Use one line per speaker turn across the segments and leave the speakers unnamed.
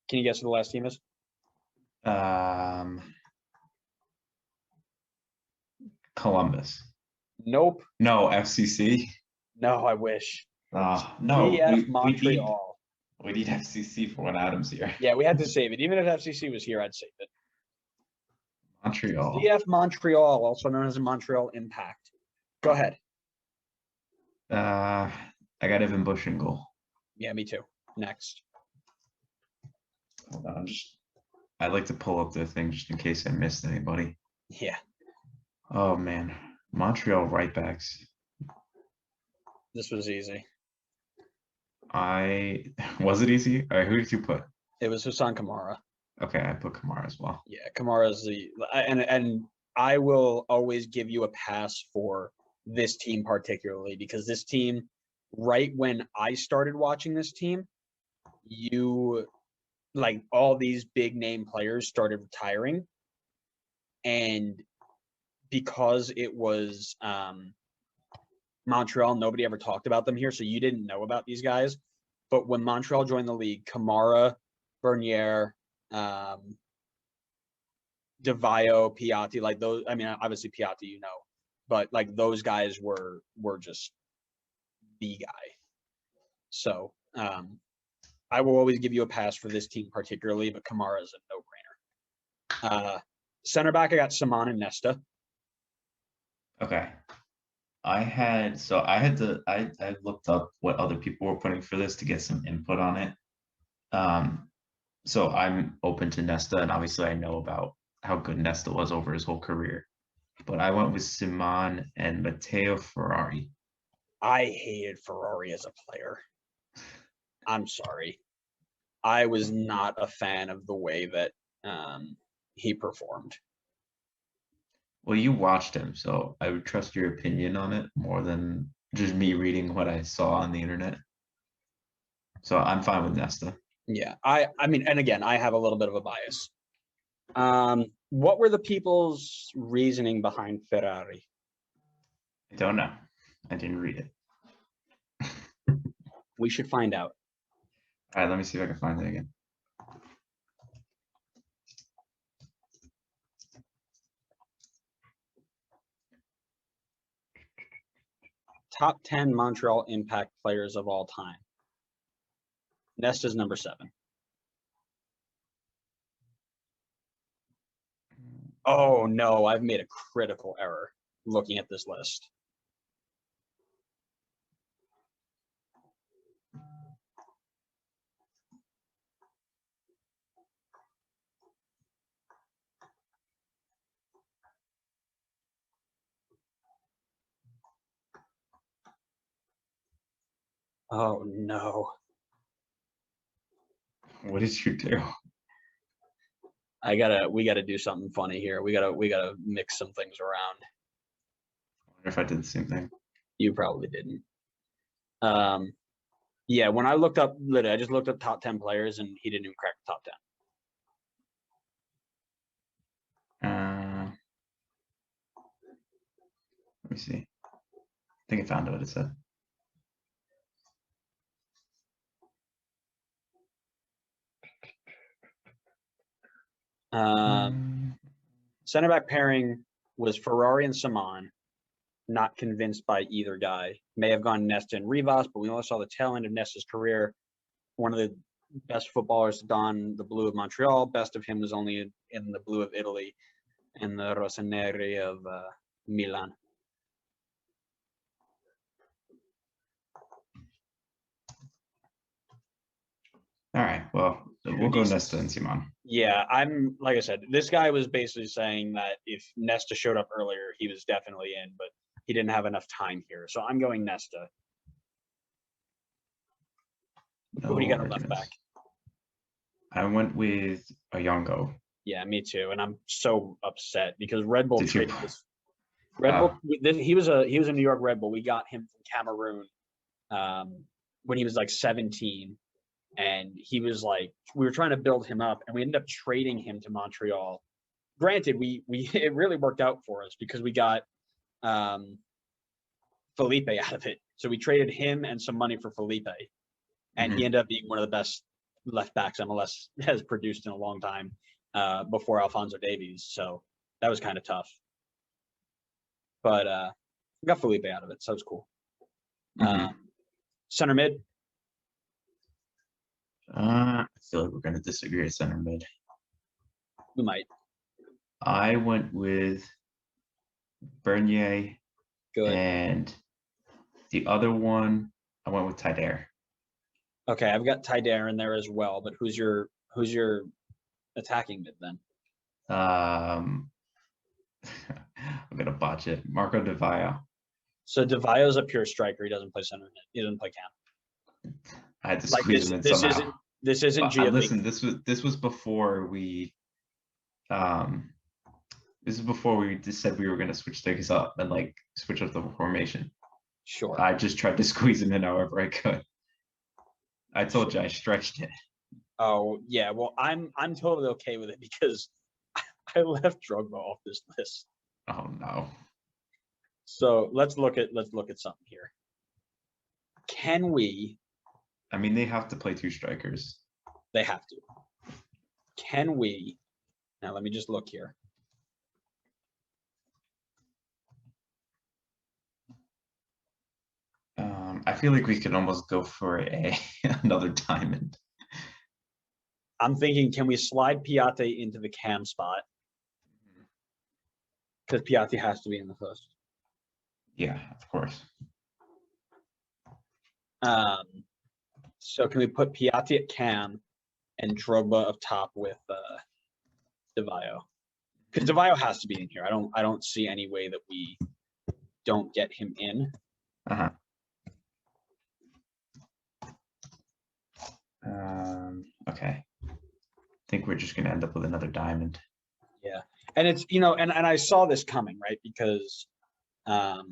Can you guess who the last team is?
Columbus.
Nope.
No, FCC.
No, I wish.
No,
CF Montreal.
We need FCC for when Adam's here.
Yeah, we had to save it. Even if FCC was here, I'd save it.
Montreal.
CF Montreal, also known as the Montreal Impact. Go ahead.
I got Evan Bush in goal.
Yeah, me too. Next.
Hold on, I'd like to pull up the thing just in case I missed anybody.
Yeah.
Oh man, Montreal right backs.
This was easy.
Was it easy? All right, who did you put?
It was Hassan Kamara.
Okay, I put Kamara as well.
Yeah, Kamara's and I will always give you a pass for this team particularly because this team, right when I started watching this team, like all these big name players started retiring, and because it was Montreal, nobody ever talked about them here, so you didn't know about these guys. But when Montreal joined the league, Kamara, Bernier, DeVio, Piatti, like those. I mean, obviously Piatti, you know, but like those guys were just the guy. So I will always give you a pass for this team particularly, but Kamara is a no-brainer. Center back, I got Saman and Nesta.
Okay. I looked up what other people were putting for this to get some input on it. So I'm open to Nesta, and obviously I know about how good Nesta was over his whole career. But I went with Simon and Matteo Ferrari.
I hated Ferrari as a player. I'm sorry. I was not a fan of the way that he performed.
Well, you watched him, so I would trust your opinion on it more than just me reading what I saw on the internet. So I'm fine with Nesta.
Yeah, I mean, and again, I have a little bit of a bias. What were the people's reasoning behind Ferrari?
I don't know. I didn't read it.
We should find out.
All right, let me see if I can find it again.
Top 10 Montreal Impact players of all time. Nesta's number 7. Oh, no, I've made a critical error looking at this list. Oh, no.
What did you do?
We gotta do something funny here. We gotta mix some things around.
I wonder if I did the same thing.
You probably didn't. Yeah, when I looked up, literally, I just looked up top 10 players, and he didn't even crack the top
10. Let me see. I think I found what it said.
Center back pairing was Ferrari and Saman. Not convinced by either guy. May have gone Nesta and Rivas, but we only saw the tail end of Nesta's career. One of the best footballers to don the blue of Montreal. Best of him was only in the blue of Italy and the Rossoneri of Milan.
All right, well, we'll go Nesta and Simon.
Yeah, like I said, this guy was basically saying that if Nesta showed up earlier, he was definitely in, but he didn't have enough time here. So I'm going Nesta.
No,
who do you got on left back?
I went with Oyongo.
Yeah, me too. And I'm so upset because Red Bull traded this.
Bull.
He was a New York Red Bull. We got him from Cameroon when he was like 17. And he was like, we were trying to build him up, and we ended up trading him to Montreal. Granted, it really worked out for us because we got Felipe out of it. So we traded him and some money for Felipe, and he ended up being one of the best left backs MLS has produced in a long time before Alphonso Davies. So that was kind of tough. But we got Felipe out of it, so it was cool. Center mid.
I feel like we're going to disagree at center mid.
We might.
I went with Bernier.
Good.
And the other one, I went with Taider.
Okay, I've got Taider in there as well. But who's your attacking mid then?
I'm gonna botch it. Marco Di Vaio.
So Di Vaio's a pure striker. He doesn't play center mid. He doesn't play cam.
I had to squeeze him in somehow.
This isn't
listen, this was before we just said we were gonna switch things up and like switch up the formation.
Sure.
I just tried to squeeze him in however I could. I told you I stretched it.
Oh yeah, well I'm totally okay with it because I left Drogba off this list.
Oh no.
So let's look at something here. Can we?
I mean, they have to play two strikers.
They have to. Can we? Now let me just look here.
I feel like we could almost go for another diamond.
I'm thinking, can we slide Piatti into the cam spot? Because Piatti has to be in the first.
Yeah, of course.
So can we put Piatti at cam and Drogba up top with Di Vaio? Because Di Vaio has to be in here. I don't see any way that we don't get him in.
Okay. I think we're just gonna end up with another diamond.
Yeah, and it's and I saw this coming, right? Because a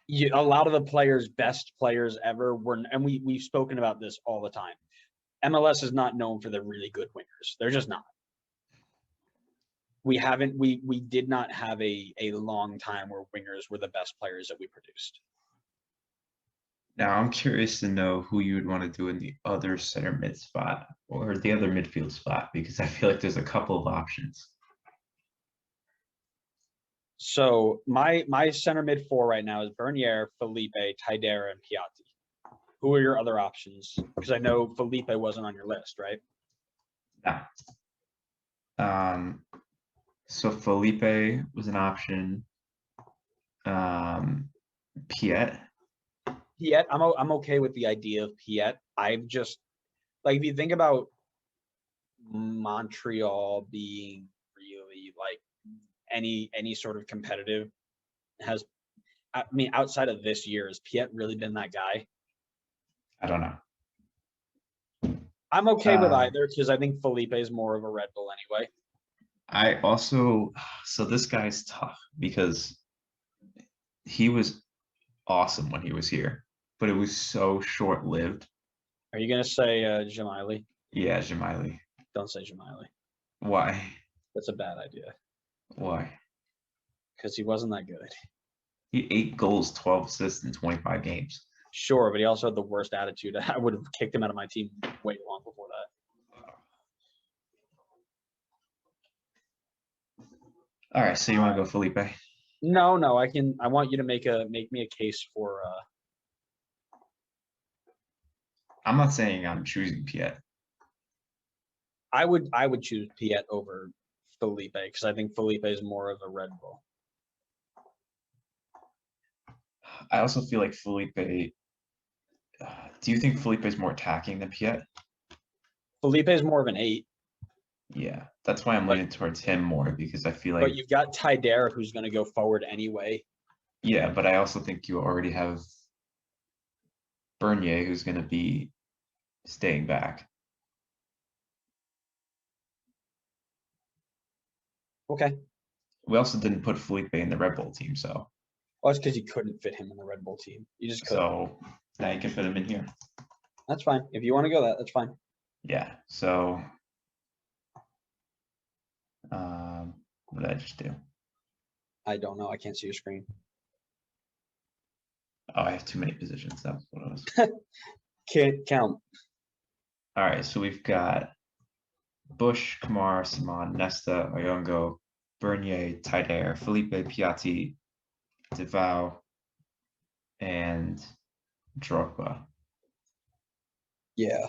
lot of the players, best players ever were, and we've spoken about this all the time. MLS is not known for their really good wingers. They're just not. We did not have a long time where wingers were the best players that we produced.
Now I'm curious to know who you would want to do in the other center mid spot or the other midfield spot, because I feel like there's a couple of options.
So my center mid four right now is Bernier, Felipe, Taider, and Piatti. Who are your other options? Because I know Felipe wasn't on your list, right?
Yeah. So Felipe was an option. Piet.
Piet, I'm okay with the idea of Piet. I've just like if you think about Montreal being really like any sort of competitive has, I mean, outside of this year, has Piet really been that guy?
I don't know.
I'm okay with either because I think Felipe is more of a Red Bull anyway.
So this guy's tough because he was awesome when he was here, but it was so short-lived.
Are you gonna say Jamili?
Yeah, Jamili.
Don't say Jamili.
Why?
That's a bad idea.
Why?
Because he wasn't that good.
He 8 goals, 12 assists in 25 games.
Sure, but he also had the worst attitude. I would have kicked him out of my team way long before that.
All right, so you want to go Felipe?
No, I want you to make me a case for.
I'm not saying I'm choosing Piet.
I would choose Piet over Felipe because I think Felipe is more of a Red Bull.
I also feel like Felipe. Do you think Felipe is more attacking than Piet?
Felipe is more of an 8.
Yeah, that's why I'm leaning towards him more because I feel like.
But you've got Taider who's going to go forward anyway.
Yeah, but I also think you already have Bernier who's going to be staying back.
Okay.
We also didn't put Felipe in the Red Bull team, so.
Well, that's because you couldn't fit him in the Red Bull team. You just couldn't.
So now you can fit him in here.
That's fine. If you want to go that's fine.
Yeah. So what did I just do?
I don't know. I can't see your screen.
Oh, I have too many positions. That's what it was.
Can't count.
All right, so we've got Bush, Kamara, Saman, Nesta, Oyongo, Bernier, Taider, Felipe, Piatti, Devao, and Drogba.
Yeah.